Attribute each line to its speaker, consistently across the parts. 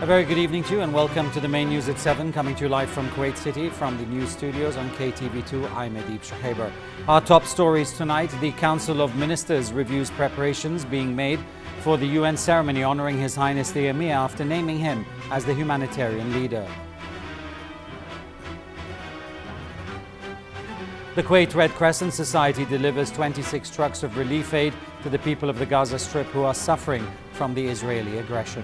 Speaker 1: A very good evening to you and welcome to the main news at 7, coming to you live from Kuwait City from the news studios on KTV2. I'm Adib Shahaber. Our top stories tonight: the Council of Ministers reviews preparations being made for the UN ceremony honouring His Highness the Emir after naming him as the humanitarian leader. The Kuwait Red Crescent Society delivers 26 trucks of relief aid to the people of the Gaza Strip who are suffering from the Israeli aggression.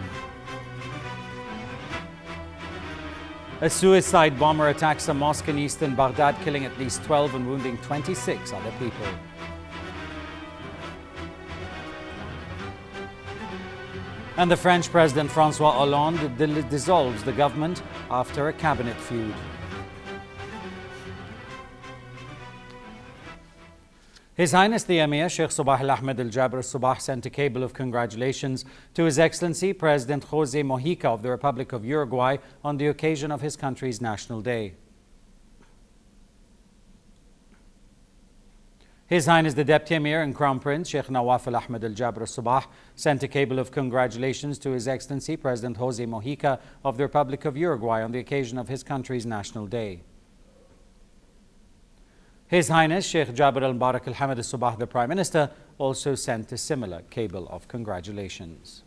Speaker 1: A suicide bomber attacks a mosque in eastern Baghdad, killing at least 12 and wounding 26 other people. And the French President François Hollande dissolves the government after a cabinet feud. His Highness the Emir, Sheikh AlAhmed AlSabah, sent a cable of congratulations to His Excellency President Jose Mojica of the Republic of Uruguay on the occasion of his country's National Day. His Highness the Deputy Emir and Crown Prince Sheikh Nawaf AlAhmed AlSabah sent a cable of congratulations to His Excellency President Jose Mojica of the Republic of Uruguay on the occasion of his country's National Day. His Highness Sheikh Jabir al-Mubarak al-Hamid al-Sabah, the Prime Minister, also sent a similar cable of congratulations.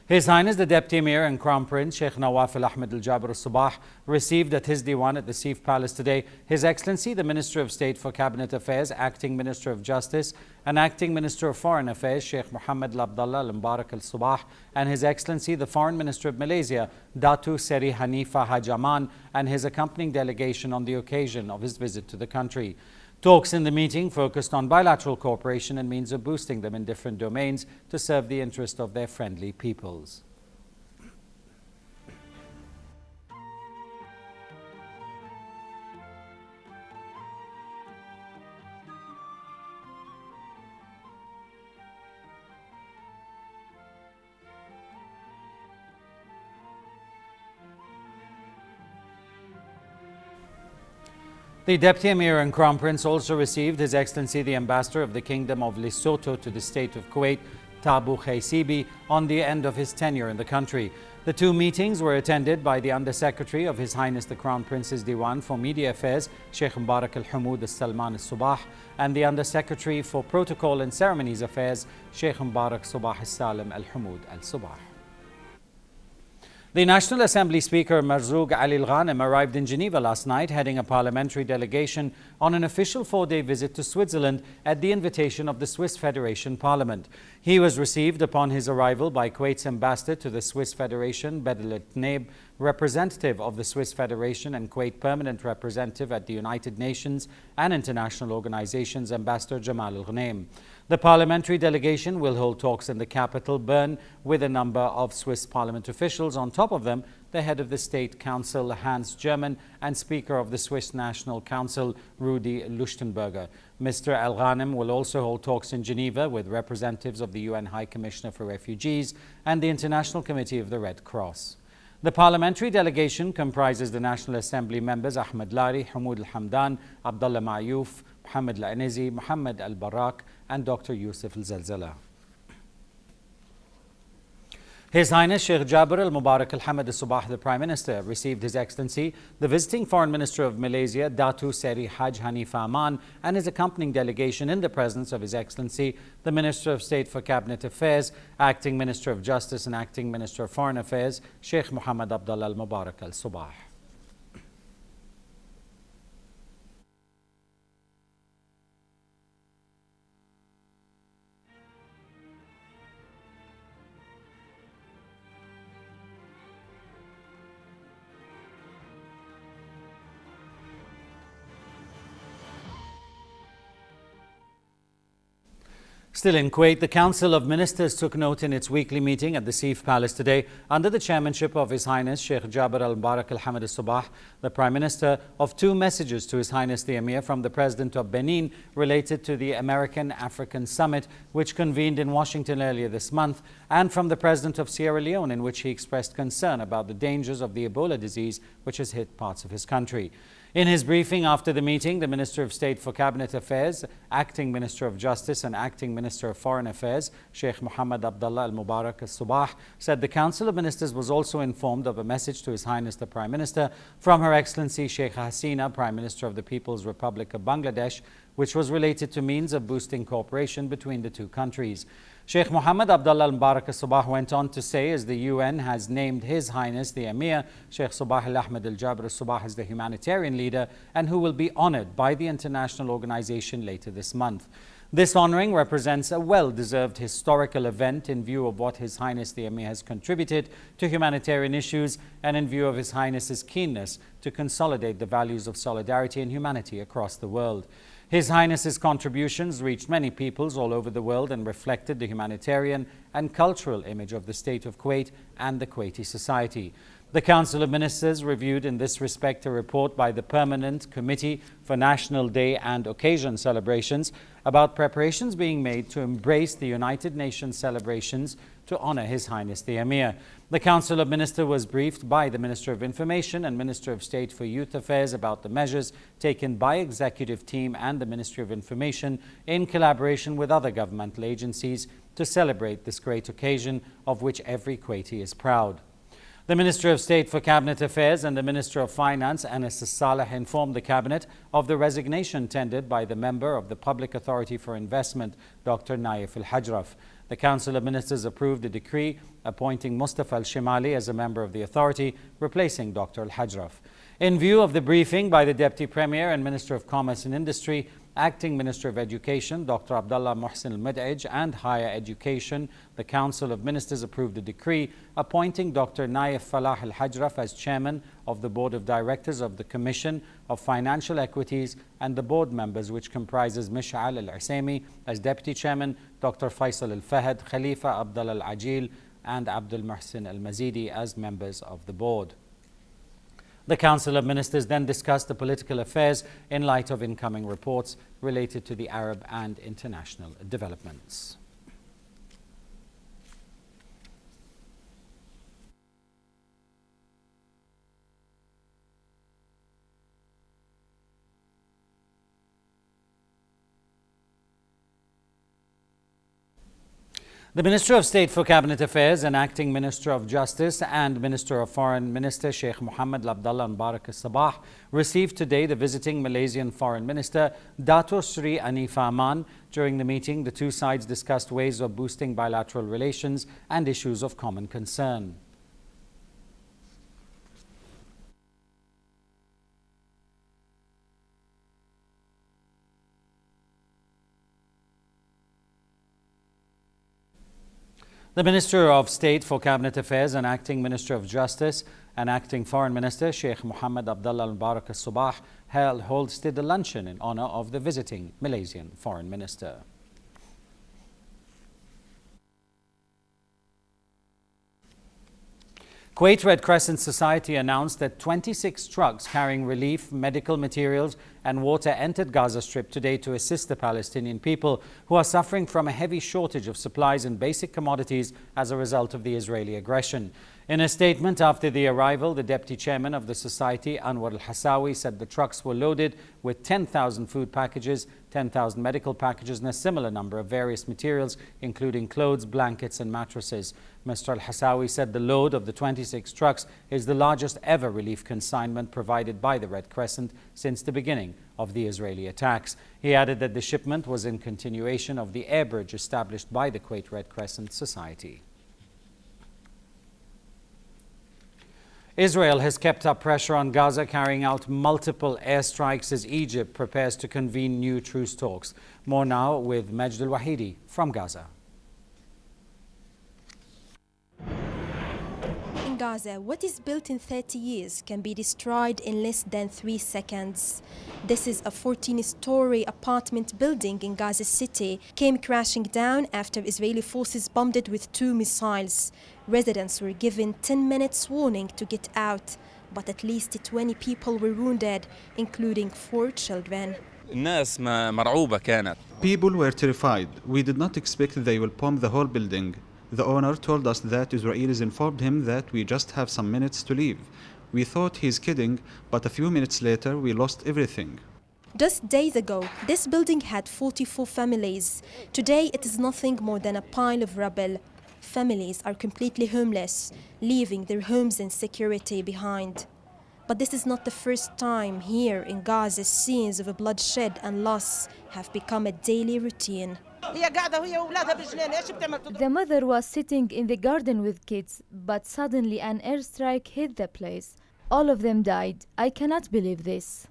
Speaker 1: His Highness the Deputy Emir and Crown Prince Sheikh Nawaf AlAhmed al-Sabah received at his Diwan at the Sif Palace today His Excellency the Minister of State for Cabinet Affairs, Acting Minister of Justice and Acting Minister of Foreign Affairs Sheikh Mohammed Abdullah al-Mubarak al-Sabah, and His Excellency the Foreign Minister of Malaysia Datu Seri Hanifa Hajaman and his accompanying delegation on the occasion of his visit to the country. Talks in the meeting focused on bilateral cooperation and means of boosting them in different domains to serve the interest of their friendly peoples. The Deputy Emir and Crown Prince also received His Excellency the Ambassador of the Kingdom of Lesotho to the State of Kuwait, Tabu Khaisibi, on the end of his tenure in the country. The two meetings were attended by the Under-Secretary of His Highness the Crown Prince's Diwan for Media Affairs, Sheikh Mubarak al-Hamoud al-Salman al-Subah, and the Under-Secretary for Protocol and Ceremonies Affairs, Sheikh Mubarak Subah al-Salim al-Hamoud al-Subah. The National Assembly Speaker Marzouk Ali Al-Ghanem arrived in Geneva last night, heading a parliamentary delegation on an official 4-day visit to Switzerland at the invitation of the Swiss Federation Parliament. He was received upon his arrival by Kuwait's ambassador to the Swiss Federation, Bedel Tnaib, representative of the Swiss Federation and Kuwait permanent representative at the United Nations and international organizations, Ambassador Jamal Al-Ghanem. The parliamentary delegation will hold talks in the capital, Bern, with a number of Swiss parliament officials. On top of them, the head of the State Council, Hans German, and Speaker of the Swiss National Council, Rudi Luchtenberger. Mr. Al-Ghanem will also hold talks in Geneva with representatives of the UN High Commissioner for Refugees and the International Committee of the Red Cross. The parliamentary delegation comprises the National Assembly members Ahmed Lari, Hamoud Al-Hamdan, Abdullah Ma'youf, Mohammed Al-Anizi, Mohammed Al-Barak, and Dr. Yusuf Al-Zalzala. His Highness Sheikh Jabir al-Mubarak al-Hamid al-Sabah, the Prime Minister, received His Excellency the visiting Foreign Minister of Malaysia, Datu Seri Haj Hanifa Aman, and his accompanying delegation in the presence of His Excellency the Minister of State for Cabinet Affairs, Acting Minister of Justice and Acting Minister of Foreign Affairs, Sheikh Mohammed Abdullah al-Mubarak al-Sabah. Still in Kuwait, the Council of Ministers took note in its weekly meeting at the Sif Palace today under the chairmanship of His Highness Sheikh Jabir al-Mubarak al-Hamid al-Sabah, the Prime Minister, of two messages to His Highness the Emir from the President of Benin related to the American-African Summit, which convened in Washington earlier this month, and from the President of Sierra Leone, in which he expressed concern about the dangers of the Ebola disease which has hit parts of his country. In his briefing after the meeting, the Minister of State for Cabinet Affairs, Acting Minister of Justice and Acting Minister Minister of Foreign Affairs, Sheikh Mohammed Abdullah Al-Mubarak Al-Sabah, said the Council of Ministers was also informed of a message to His Highness the Prime Minister from Her Excellency Sheikh Hasina, Prime Minister of the People's Republic of Bangladesh, which was related to means of boosting cooperation between the two countries. Sheikh Mohammed Abdullah Al-Mubarak Al-Sabah went on to say, as the UN has named His Highness the Emir, Sheikh Sabah AlAhmed Al-Jabr Al-Sabah as the humanitarian leader and who will be honored by the international organization later this month. This honoring represents a well-deserved historical event in view of what His Highness the Emir has contributed to humanitarian issues and in view of His Highness's keenness to consolidate the values of solidarity and humanity across the world. His Highness's contributions reached many peoples all over the world and reflected the humanitarian and cultural image of the State of Kuwait and the Kuwaiti society. The Council of Ministers reviewed in this respect a report by the Permanent Committee for National Day and Occasion Celebrations about preparations being made to embrace the United Nations celebrations to honor His Highness the Emir. The Council of Ministers was briefed by the Minister of Information and Minister of State for Youth Affairs about the measures taken by Executive Team and the Ministry of Information in collaboration with other governmental agencies to celebrate this great occasion of which every Kuwaiti is proud. The Minister of State for Cabinet Affairs and the Minister of Finance, Anas Saleh, informed the Cabinet of the resignation tendered by the member of the Public Authority for Investment, Dr. Nawaf Al-Hajraf. The Council of Ministers approved a decree appointing Mustafa Al-Shimali as a member of the authority, replacing Dr. Al-Hajraf. In view of the briefing by the Deputy Premier and Minister of Commerce and Industry, Acting Minister of Education, Dr. Abdullah Mohsin Al-Mud'ij, and Higher Education, the Council of Ministers approved a decree appointing Dr. Naif Falah Al-Hajraf as Chairman of the Board of Directors of the Commission of Financial Equities and the board members, which comprises Mish'al Al-Asami as Deputy Chairman, Dr. Faisal Al-Fahad, Khalifa Abdullah Al-Ajil, and Abdul Muhsin Al-Mazidi as members of the board. The Council of Ministers then discussed the political affairs in light of incoming reports related to the Arab and international developments. The Minister of State for Cabinet Affairs and Acting Minister of Justice and Minister of Foreign Minister Sheikh Mohammed Abdullah Mubarak Al-Sabah received today the visiting Malaysian Foreign Minister Dato Sri Anifah Aman. During the meeting, the two sides discussed ways of boosting bilateral relations and issues of common concern. The Minister of State for Cabinet Affairs and Acting Minister of Justice and Acting Foreign Minister Sheikh Mohammed Abdullah Mubarak Al-Sabah hosted a luncheon in honor of the visiting Malaysian Foreign Minister. Kuwait Red Crescent Society announced that 26 trucks carrying relief, medical materials and water entered Gaza Strip today to assist the Palestinian people who are suffering from a heavy shortage of supplies and basic commodities as a result of the Israeli aggression. In a statement after the arrival, the Deputy Chairman of the Society, Anwar Al-Hassawi, said the trucks were loaded with 10,000 food packages, 10,000 medical packages and a similar number of various materials, including clothes, blankets and mattresses. Mr. Al-Hassawi said the load of the 26 trucks is the largest ever relief consignment provided by the Red Crescent since the beginning of the Israeli attacks. He added that the shipment was in continuation of the air bridge established by the Kuwait Red Crescent Society. Israel has kept up pressure on Gaza, carrying out multiple airstrikes as Egypt prepares to convene new truce talks. More now with Majd Al-Wahidi from Gaza.
Speaker 2: In Gaza, what is built in 30 years can be destroyed in less than 3 seconds. This is a 14-story apartment building in Gaza City, came crashing down after Israeli forces bombed it with 2 missiles. Residents were given 10 minutes warning to get out, but at least 20 people were wounded, including 4 children.
Speaker 3: People were terrified. We did not expect they will bomb the whole building. The owner told us that Israelis informed him that we just have some minutes to leave. We thought he's kidding, but a few minutes later we lost everything.
Speaker 2: Just days ago, this building had 44 families. Today, it is nothing more than a pile of rubble. Families are completely homeless, leaving their homes and security behind. But this is not the first time here in Gaza scenes of bloodshed and loss have become a daily routine.
Speaker 4: The mother was sitting in the garden with kids, but suddenly an airstrike hit the place. All of them died. I cannot believe this.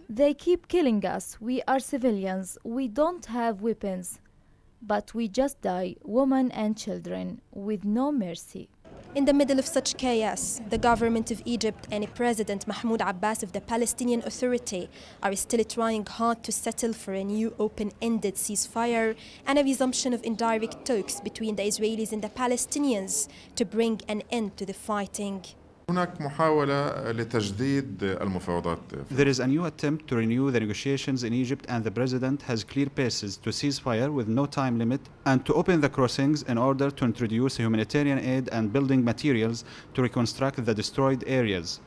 Speaker 4: They keep killing us. We are civilians. We don't have weapons. But we just die, women and children, with no mercy.
Speaker 2: In the middle of such chaos, the government of Egypt and President Mahmoud Abbas of the Palestinian Authority are still trying hard to settle for a new open-ended ceasefire and a resumption of indirect talks between the Israelis and the Palestinians to bring an end to the fighting.
Speaker 5: هناك محاولة لتجديد المفاوضات.
Speaker 3: There is a new attempt to renew the negotiations in Egypt, and the president has clear paces to cease fire with no time limit and to open the crossings in order to introduce humanitarian aid and building materials to reconstruct the destroyed areas.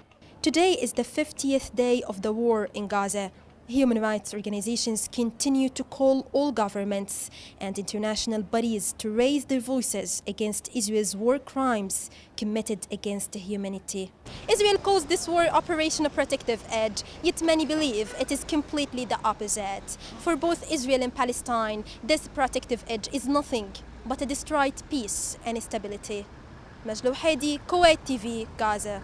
Speaker 2: Today is the 50th day of the war in Gaza. Human rights organizations continue to call all governments and international bodies to raise their voices against Israel's war crimes committed against humanity. Israel calls this war Operation Protective Edge, yet many believe it is completely the opposite. For both Israel and Palestine, this protective edge is nothing but a destroyed peace and stability. Majlou Hadi, Kuwait TV, Gaza.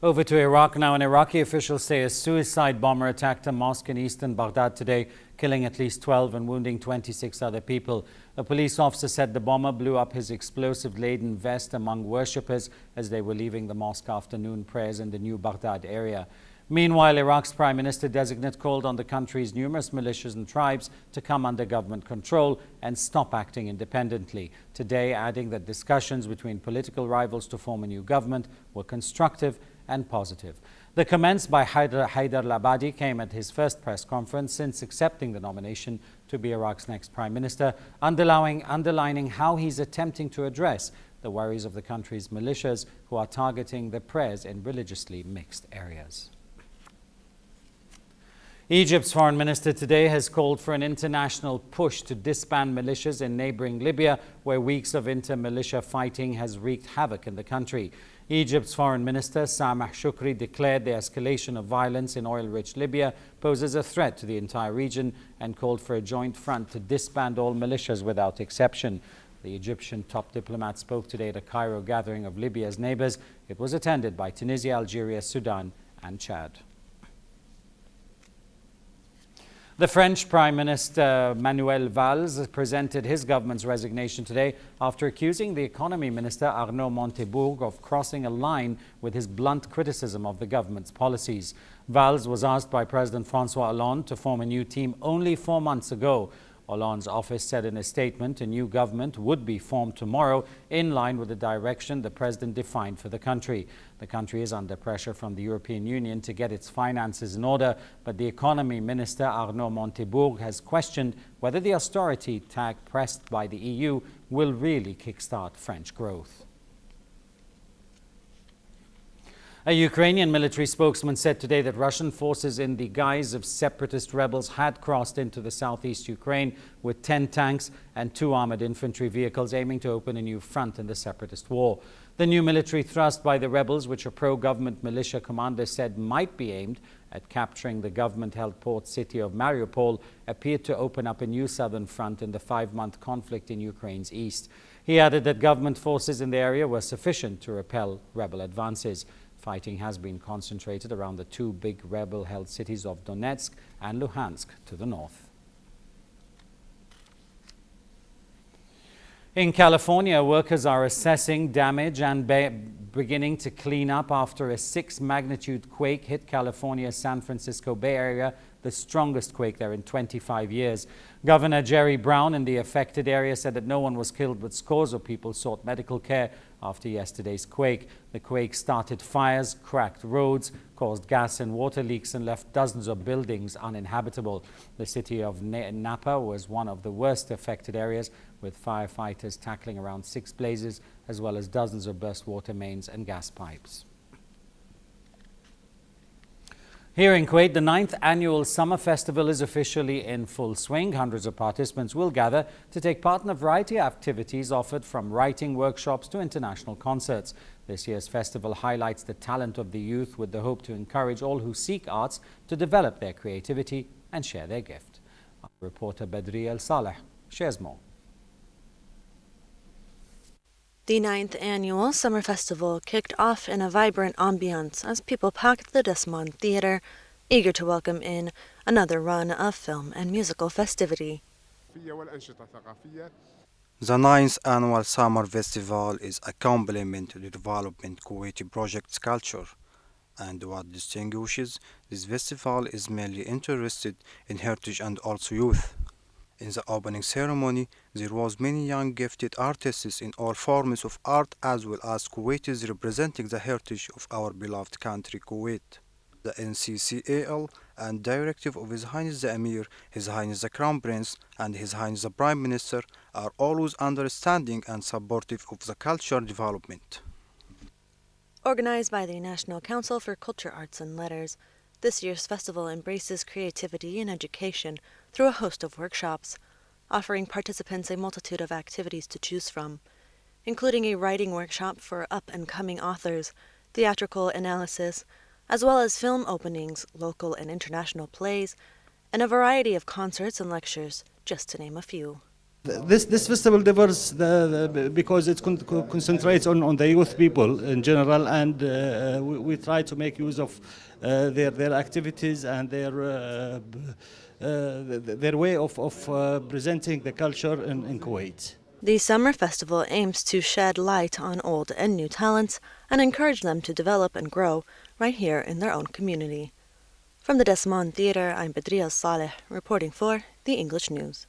Speaker 1: Over to Iraq now. An Iraqi officials say a suicide bomber attacked a mosque in eastern Baghdad today, killing at least 12 and wounding 26 other people. A police officer said the bomber blew up his explosive-laden vest among worshippers as they were leaving the mosque after noon prayers in the new Baghdad area. Meanwhile, Iraq's Prime Minister-designate called on the country's numerous militias and tribes to come under government control and stop acting independently. Today, adding that discussions between political rivals to form a new government were constructive and positive. The comments by Haider al-Abadi came at his first press conference since accepting the nomination to be Iraq's next Prime Minister, underlining how he's attempting to address the worries of the country's militias who are targeting the prayers in religiously mixed areas. Egypt's foreign minister today has called for an international push to disband militias in neighboring Libya, where weeks of inter-militia fighting has wreaked havoc in the country. Egypt's foreign minister, Sameh Shoukry, declared the escalation of violence in oil-rich Libya poses a threat to the entire region and called for a joint front to disband all militias without exception. The Egyptian top diplomat spoke today at a Cairo gathering of Libya's neighbors. It was attended by Tunisia, Algeria, Sudan, and Chad. The French Prime Minister Manuel Valls presented his government's resignation today after accusing the Economy Minister Arnaud Montebourg of crossing a line with his blunt criticism of the government's policies. Valls was asked by President François Hollande to form a new team only 4 months ago. Hollande's office said in a statement a new government would be formed tomorrow in line with the direction the president defined for the country. The country is under pressure from the European Union to get its finances in order, but the economy minister Arnaud Montebourg has questioned whether the austerity tag pressed by the EU will really kickstart French growth. A Ukrainian military spokesman said today that Russian forces in the guise of separatist rebels had crossed into the southeast Ukraine with 10 tanks and 2 armored infantry vehicles aiming to open a new front in the separatist war. The new military thrust by the rebels, which a pro-government militia commander said might be aimed at capturing the government-held port city of Mariupol, appeared to open up a new southern front in the 5-month conflict in Ukraine's east. He added that government forces in the area were sufficient to repel rebel advances. Fighting has been concentrated around the 2 big rebel-held cities of Donetsk and Luhansk to the north. In California, workers are assessing damage and beginning to clean up after a 6-magnitude quake hit California's San Francisco Bay Area, the strongest quake there in 25 years. Governor Jerry Brown in the affected area said that no one was killed, but scores of people sought medical care after yesterday's quake. The quake started fires, cracked roads, caused gas and water leaks, and left dozens of buildings uninhabitable. The city of Napa was one of the worst affected areas, with firefighters tackling around 6 blazes, as well as dozens of burst water mains and gas pipes. Here in Kuwait, the 9th annual summer festival is officially in full swing. Hundreds of participants will gather to take part in a variety of activities offered, from writing workshops to international concerts. This year's festival highlights the talent of the youth with the hope to encourage all who seek arts to develop their creativity and share their gift. Our reporter Badri Saleh shares more.
Speaker 6: The 9th annual Summer Festival kicked off in a vibrant ambiance as people packed the Desmond Theatre, eager to welcome in another run of film and musical festivity.
Speaker 7: The 9th annual Summer Festival is a complement to the development Kuwaiti project's culture. And what distinguishes this festival is mainly interested in heritage and also youth. In the opening ceremony, there was many young gifted artists in all forms of art, as well as Kuwaitis representing the heritage of our beloved country Kuwait. The NCCAL and directive of His Highness the Emir, His Highness the Crown Prince and His Highness the Prime Minister are always understanding and supportive of the culture development.
Speaker 6: Organized by the National Council for Culture, Arts and Letters, this year's festival embraces creativity and education through a host of workshops, offering participants a multitude of activities to choose from, including a writing workshop for up-and-coming authors, theatrical analysis, as well as film openings, local and international plays, and a variety of concerts and lectures, just to name a few.
Speaker 8: This festival differs because it concentrates on the youth people in general, and we try to make use of their activities and their way of presenting the culture in Kuwait.
Speaker 6: The Summer Festival aims to shed light on old and new talents and encourage them to develop and grow right here in their own community. From the Desmond Theatre, I'm Badri Saleh, reporting for the English News.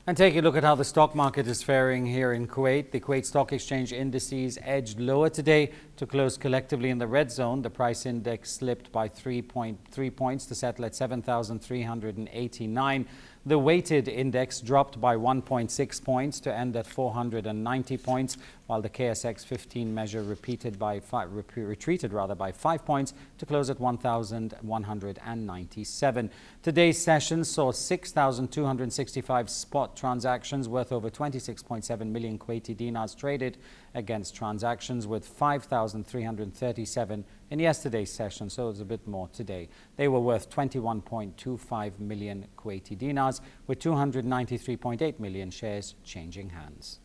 Speaker 1: And taking a look at how the stock market is faring here in Kuwait. The Kuwait Stock Exchange indices edged lower today to close collectively in the red zone. The price index slipped by 3.3 points to settle at 7,389. The weighted index dropped by 1.6 points to end at 490 points, while the KSX 15 measure retreated by 5 points to close at 1,197. Today's session saw 6,265 spot transactions worth over 26.7 million Kuwaiti dinars traded, against transactions with 5,337 in yesterday's session, so it's a bit more today. They were worth 21.25 million Kuwaiti dinars, with 293.8 million shares changing hands.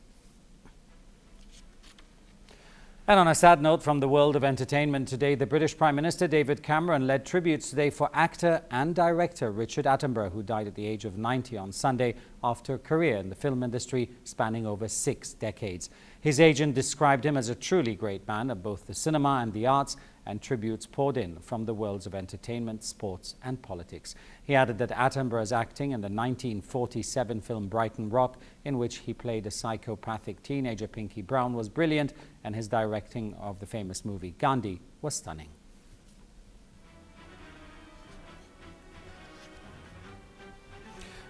Speaker 1: And on a sad note from the world of entertainment today, the British Prime Minister David Cameron led tributes today for actor and director Richard Attenborough, who died at the age of 90 on Sunday after a career in the film industry spanning over 6 decades. His agent described him as a truly great man of both the cinema and the arts, and tributes poured in from the worlds of entertainment, sports and politics. He added that Attenborough's acting in the 1947 film Brighton Rock, in which he played a psychopathic teenager Pinky Brown, was brilliant, and his directing of the famous movie Gandhi was stunning.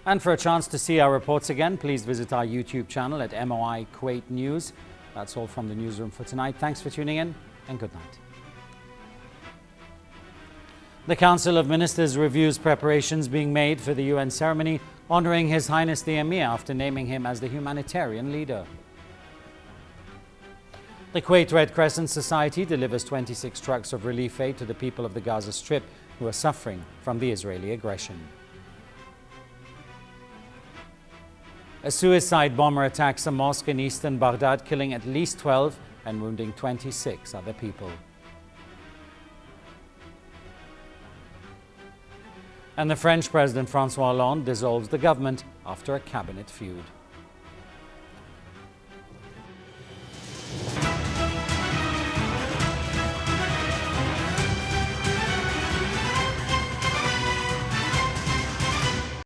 Speaker 1: And for a chance to see our reports again, please visit our YouTube channel at MOI Kuwait News. That's all from the newsroom for tonight. Thanks for tuning in, and good night. The Council of Ministers reviews preparations being made for the UN ceremony honoring His Highness the Emir after naming him as the humanitarian leader. The Kuwait Red Crescent Society delivers 26 trucks of relief aid to the people of the Gaza Strip who are suffering from the Israeli aggression. A suicide bomber attacks a mosque in eastern Baghdad, killing at least 12 and wounding 26 other people. And the French President François Hollande dissolves the government after a cabinet feud.